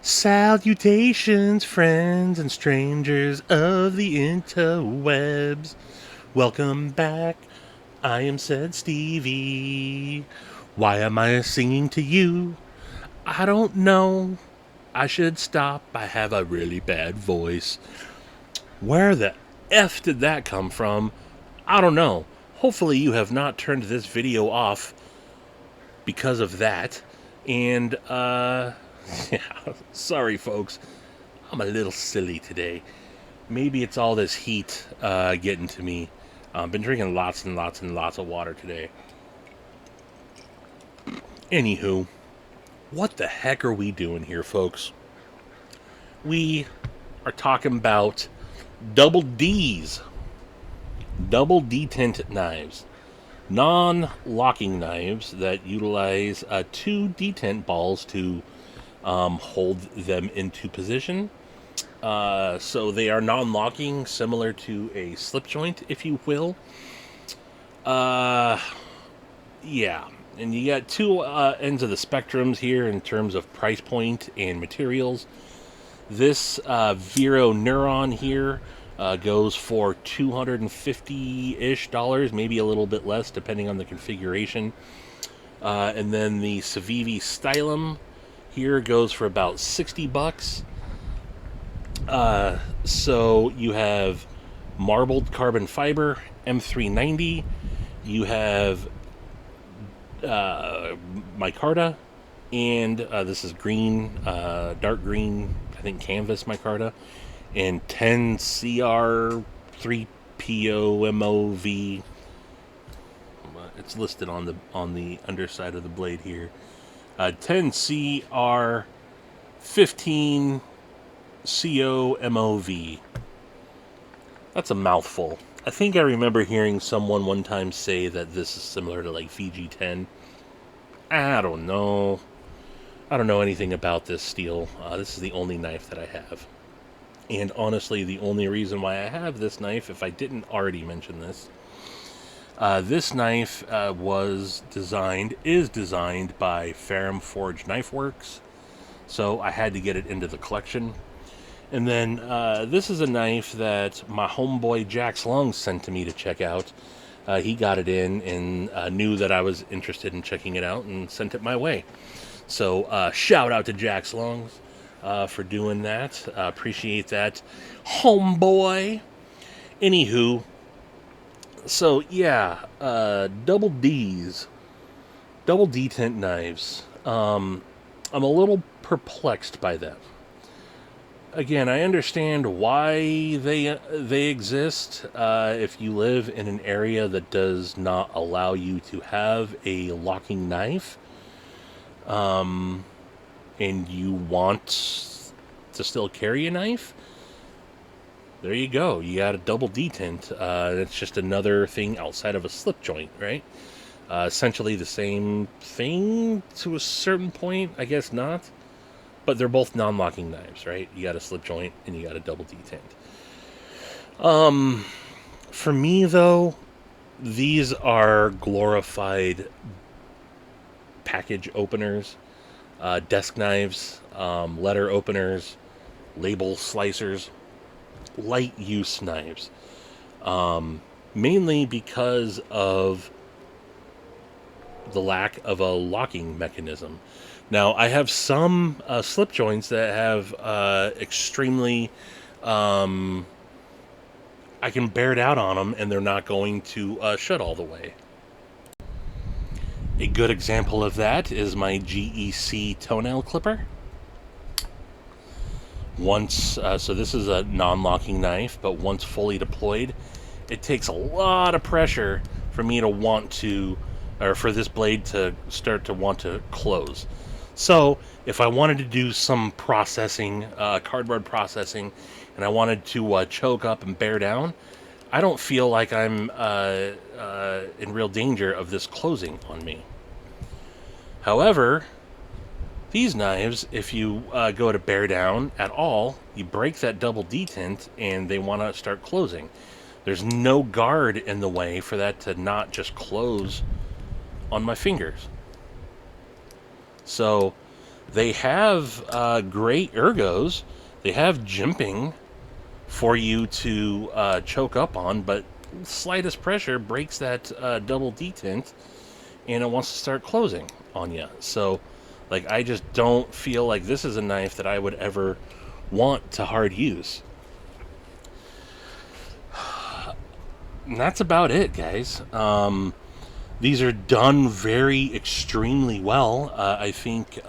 Salutations, friends and strangers of the interwebs. Welcome back. I am Said Stevie. Why am I singing to you? I don't know. I should stop. I have a really bad voice. Where the F did that come from? I don't know. Hopefully you have not turned this video off because of that. And, yeah, sorry folks. I'm a little silly today. Maybe it's all this heat getting to me. I've been drinking lots and lots and lots of water today. Anywho, what the heck are we doing here, folks? We are talking about double D's. Double detent knives. Non-locking knives that utilize two detent balls to hold them into position. So they are non-locking, similar to a slip joint, if you will. Yeah. And you got two ends of the spectrums here in terms of price point and materials. This Vero Neuron here goes for $250-ish, maybe a little bit less depending on the configuration. And then the Civivi Stylum here goes for about $60. So you have marbled carbon fiber, M390. You have micarta, and this is green, dark green, I think canvas micarta, and 10CR3POMOV. It's listed on the underside of the blade here. 10CR15COMOV. That's a mouthful. I think I remember hearing someone one time say that this is similar to like VG10. I don't know. I don't know anything about this steel. This is the only knife that I have. And honestly, the only reason why I have this knife, if I didn't already mention this, this knife is designed by Ferrum Forge Knife Works. So I had to get it into the collection. And then this is a knife that my homeboy Jax Long sent to me to check out. He got it in and knew that I was interested in checking it out and sent it my way. So shout out to Jax Long for doing that. Appreciate that, homeboy. Anywho, so yeah, double D's, double detent knives. I'm a little perplexed by them. Again, I understand why they exist. If you live in an area that does not allow you to have a locking knife, and you want to still carry a knife, there you go. You got a double detent. It's just another thing outside of a slip joint, right? Essentially the same thing to a certain point. I guess not. But they're both non-locking knives, right? You got a slip joint and you got a double detent. For me, though, these are glorified package openers, desk knives, letter openers, label slicers, light use knives. Mainly because of the lack of a locking mechanism. Now, I have some slip joints that have extremely... I can bear it out on them and they're not going to shut all the way. A good example of that is my GEC toenail clipper. So this is a non-locking knife, but once fully deployed, it takes a lot of pressure for me to want to, or for this blade to start to want to close. So if I wanted to do some processing, cardboard processing, and I wanted to choke up and bear down, I don't feel like I'm in real danger of this closing on me. However, these knives, if you go to bear down at all, you break that double detent and they want to start closing. There's no guard in the way for that to not just close on my fingers. So They have great ergos. They have jimping for you to choke up on, but slightest pressure breaks that double detent, and it wants to start closing on you. So, like, I just don't feel like this is a knife that I would ever want to hard use. And that's about it, guys. These are done very extremely well. I think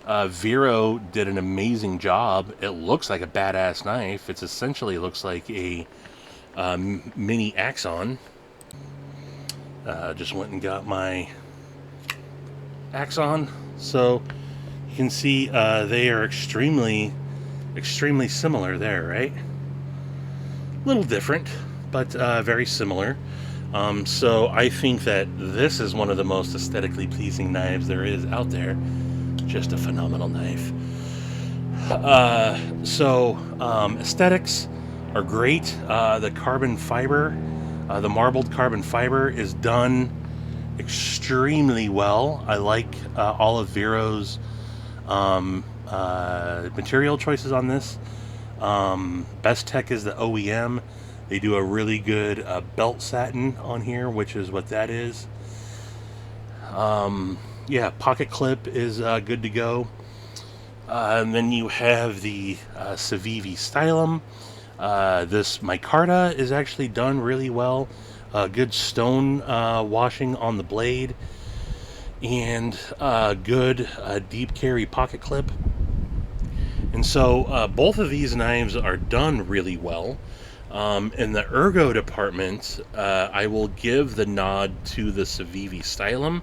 Vero did an amazing job. It looks like a badass knife. It's essentially looks like a mini Axon. Just went and got my Axon. So you can see they are extremely similar there, right? A little different, but very similar. So I think that this is one of the most aesthetically pleasing knives there is out there. Just a phenomenal knife. Aesthetics are great. The carbon fiber, the marbled carbon fiber is done extremely well. I like all of Vero's material choices on this. Best Tech is the OEM. They do a really good belt satin on here, which is what that is. Yeah, pocket clip is good to go. And then you have the Civivi Stylum. This micarta is actually done really well. Good stone washing on the blade. And good deep carry pocket clip. And so both of these knives are done really well. In the ergo department, I will give the nod to the Civivi Stylum,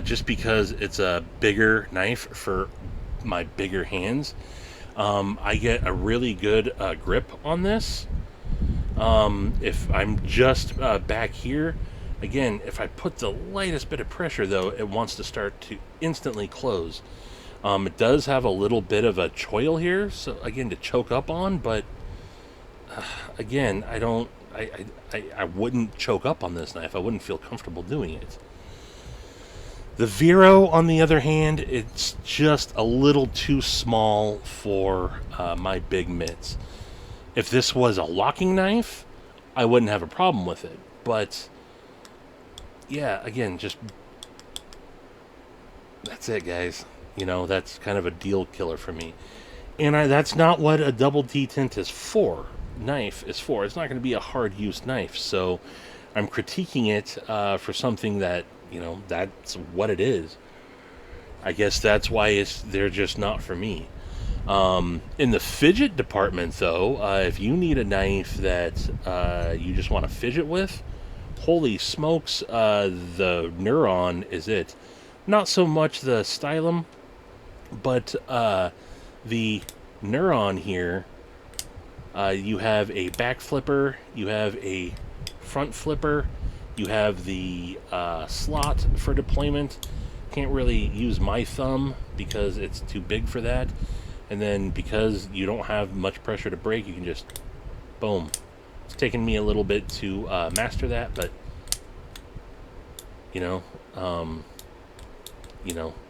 just because it's a bigger knife for my bigger hands. I get a really good grip on this. If I'm just back here, again, if I put the lightest bit of pressure, though, it wants to start to instantly close. It does have a little bit of a choil here, so again, to choke up on, but again, I wouldn't choke up on this knife. I wouldn't feel comfortable doing it. The Vero, on the other hand, it's just a little too small for my big mitts. If this was a locking knife, I wouldn't have a problem with it. But, yeah, again, just... that's it, guys. You know, that's kind of a deal killer for me. And that's not what a double detent is for. Knife is for. It's not going to be a hard use knife, so I'm critiquing it for something that, you know, that's what it is. I guess that's why they're just not for me. In the fidget department, though, if you need a knife that you just want to fidget with, holy smokes, the Neuron is it. Not so much the Stylum, but the Neuron here. You have a back flipper, you have a front flipper, you have the slot for deployment. Can't really use my thumb because it's too big for that. And then because you don't have much pressure to break, you can just, boom. It's taken me a little bit to master that, but, you know,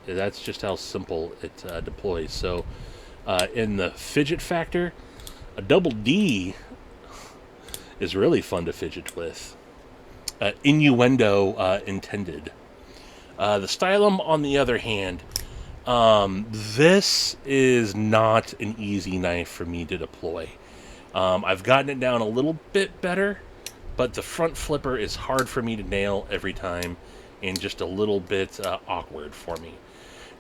that's just how simple it deploys. So in the fidget factor, a double D is really fun to fidget with. Innuendo intended. The Stylum, on the other hand, this is not an easy knife for me to deploy. I've gotten it down a little bit better, but the front flipper is hard for me to nail every time and just a little bit awkward for me.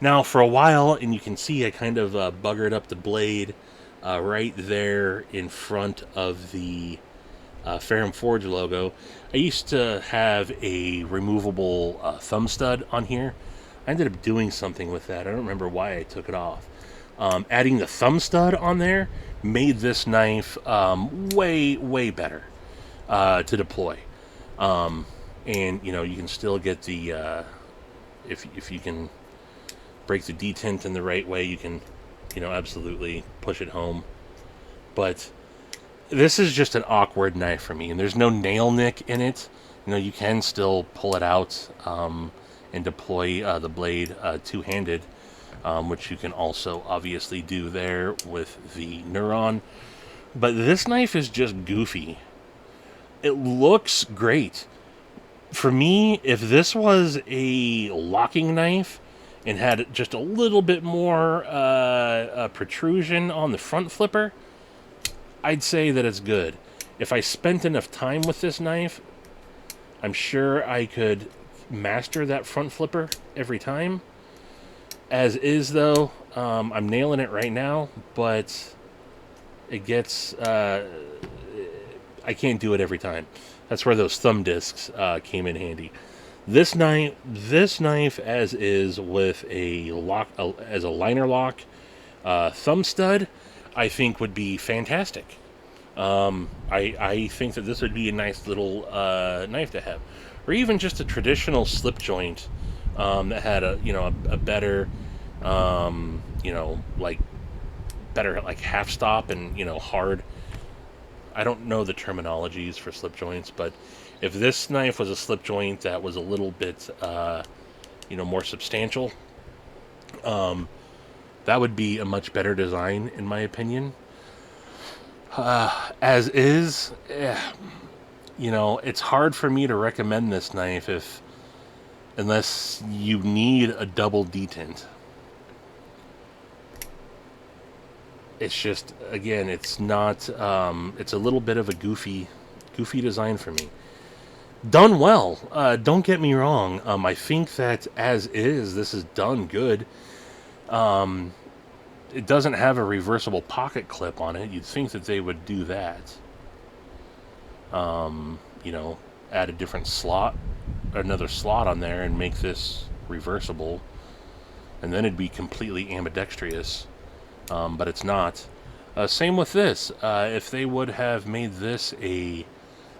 Now, for a while, and you can see I kind of buggered up the blade right there in front of the Ferrum Forge logo. I used to have a removable thumb stud on here. I ended up doing something with that. I don't remember why I took it off. Adding the thumb stud on there made this knife way better to deploy. And, you know, you can still get the, if you can break the detent in the right way, you can, you know, absolutely push it home. But this is just an awkward knife for me, and there's no nail nick in it. You know, you can still pull it out and deploy the blade two-handed. which you can also obviously do there with the Neuron. But this knife is just goofy. It looks great. For me, if this was a locking knife and had just a little bit more protrusion on the front flipper, I'd say that it's good. If I spent enough time with this knife, I'm sure I could master that front flipper every time. As is, though, I'm nailing it right now, but it gets... I can't do it every time. That's where those thumb discs came in handy. This knife as is with a lock, as a liner lock thumb stud, I think would be fantastic. I think that this would be a nice little knife to have, or even just a traditional slip joint that had a better better like half stop and hard. I don't know the terminologies for slip joints, but if this knife was a slip joint that was a little bit more substantial, that would be a much better design in my opinion. As is, it's hard for me to recommend this knife unless you need a double detent. It's just, again, it's not, it's a little bit of a goofy design for me. Done well, don't get me wrong. I think that as is, this is done good. It doesn't have a reversible pocket clip on it. You'd think that they would do that. Add a different slot, another slot on there and make this reversible. And then it'd be completely ambidextrous. But it's not. Same with this. If they would have made this a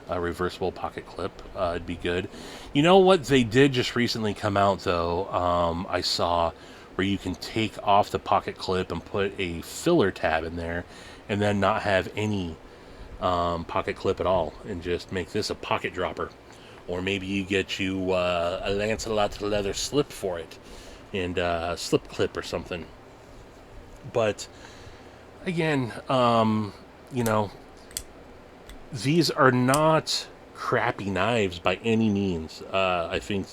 reversible pocket clip, it'd be good. You know what they did just recently come out, though? I saw where you can take off the pocket clip and put a filler tab in there and then not have any pocket clip at all and just make this a pocket dropper. Or maybe you get you a Lancelot leather slip for it and slip clip or something. But again, these are not crappy knives by any means. I think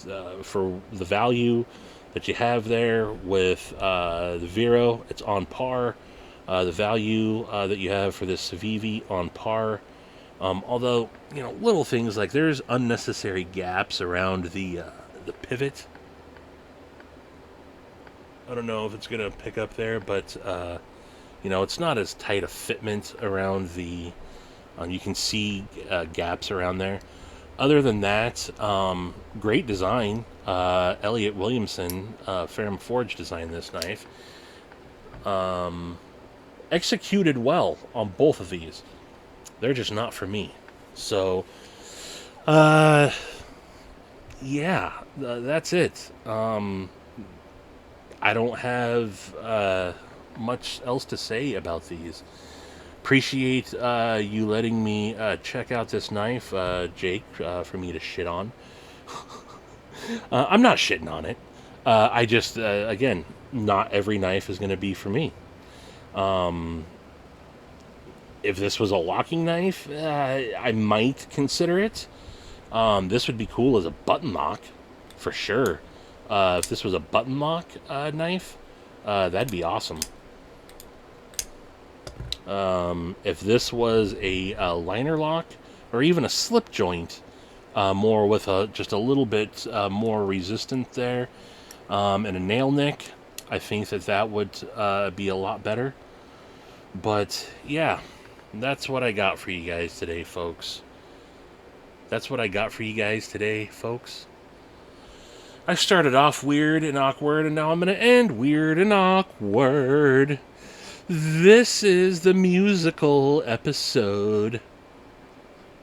for the value that you have there with the Vero, it's on par. The value that you have for this Civivi, on par. Although, little things like there's unnecessary gaps around the pivot. I don't know if it's going to pick up there, but, it's not as tight a fitment around the... you can see gaps around there. Other than that, great design. Elliot Williamson, Ferrum Forge, designed this knife. Executed well on both of these. They're just not for me. So, yeah, that's it. I don't have much else to say about these. Appreciate you letting me check out this knife, Jake, for me to shit on. I'm not shitting on it. I just, again, not every knife is going to be for me. If this was a locking knife, I might consider it. This would be cool as a button lock, for sure. If this was a button lock knife, that'd be awesome. If this was a liner lock, or even a slip joint, more with just a little bit more resistant there, and a nail nick, I think that would be a lot better. But yeah, that's what I got for you guys today, folks. I started off weird and awkward, and now I'm going to end weird and awkward. This is the musical episode.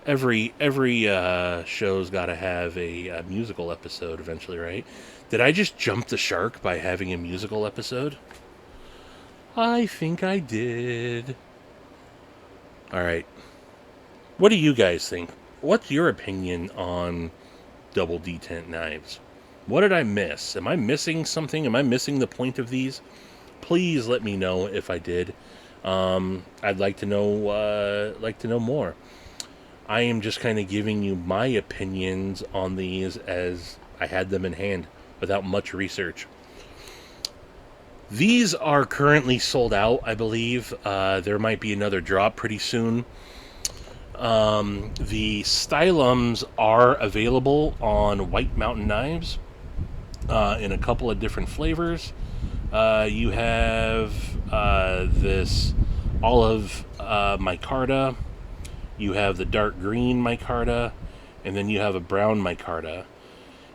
Every show's got to have a musical episode eventually, right? Did I just jump the shark by having a musical episode? I think I did. Alright. What do you guys think? What's your opinion on double detent knives? What did I miss? Am I missing something? Am I missing the point of these? Please let me know if I did. I'd like to know more. I am just kind of giving you my opinions on these as I had them in hand without much research. These are currently sold out, I believe. There might be another drop pretty soon. The Stylums are available on White Mountain Knives in a couple of different flavors. You have this olive micarta, you have the dark green micarta, and then you have a brown micarta.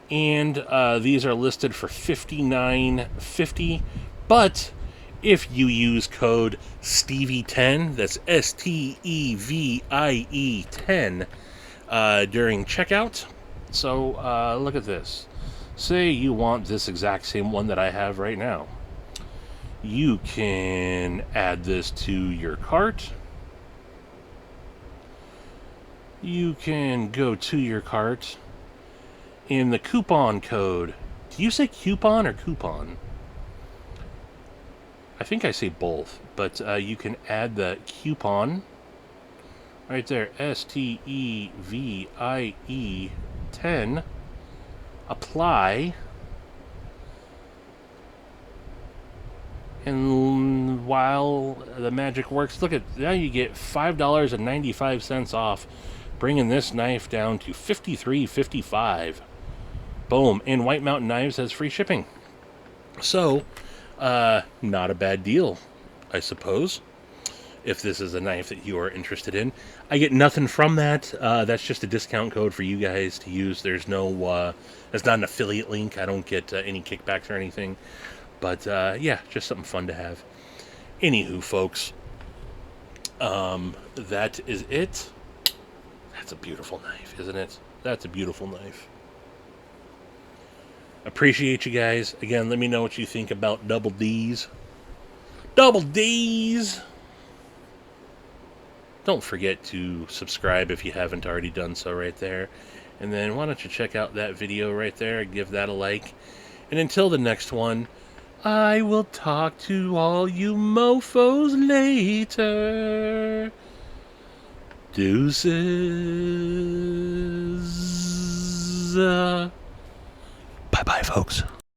And these are listed for $59.50, but if you use code Stevie10, that's STEVIE 10, during checkout. So look at this. Say you want this exact same one that I have right now. You can add this to your cart. You can go to your cart. In the coupon code, do you say coupon or coupon? I think I say both, but you can add the coupon right there, STEVIE 10, apply, and while the magic works, look at, now you get $5.95 off, bringing this knife down to $53.55. Boom. And White Mountain Knives has free shipping. So, not a bad deal, I suppose, if this is a knife that you are interested in. I get nothing from that. That's just a discount code for you guys to use. There's no, it's not an affiliate link. I don't get any kickbacks or anything. But, yeah, just something fun to have. Anywho, folks, that is it. That's a beautiful knife, isn't it? That's a beautiful knife. Appreciate you guys. Again, let me know what you think about Double D's. Double D's! Don't forget to subscribe if you haven't already done so right there. And then why don't you check out that video right there, give that a like. And until the next one, I will talk to all you mofos later. Deuces. Bye-bye, folks.